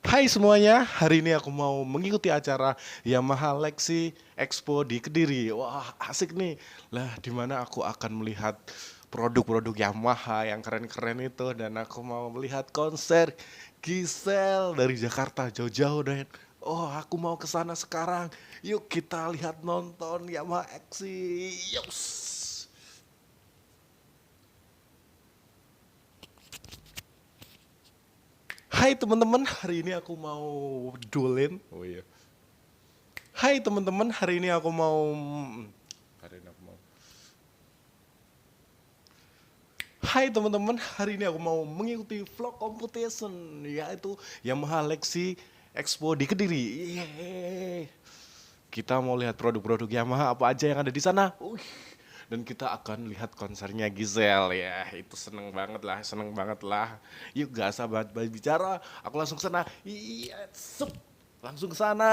Hai semuanya, hari ini aku mau mengikuti acara Yamaha Lexi Expo di Kediri. Wah, asik nih. Lah, di mana aku akan melihat produk-produk Yamaha yang keren-keren itu dan aku mau melihat konser Gisel dari Jakarta jauh-jauh dan oh, aku mau ke sana sekarang. Yuk kita lihat nonton Yamaha Lexi. Yus. Hai teman-teman, hari ini aku mau duelin. Oh iya. Hai teman-teman, hari ini aku mau hari ini aku mau Hai teman-teman, hari ini aku mau mengikuti vlog competition yaitu Yamaha Lexi Expo di Kediri. Yeay. Kita mau lihat produk-produk Yamaha apa aja yang ada di sana. Dan kita akan lihat konsernya Gisel ya. Itu seneng banget lah. Yuk gak usah banget bicara, aku langsung ke sana. Iya, sup. Langsung ke sana.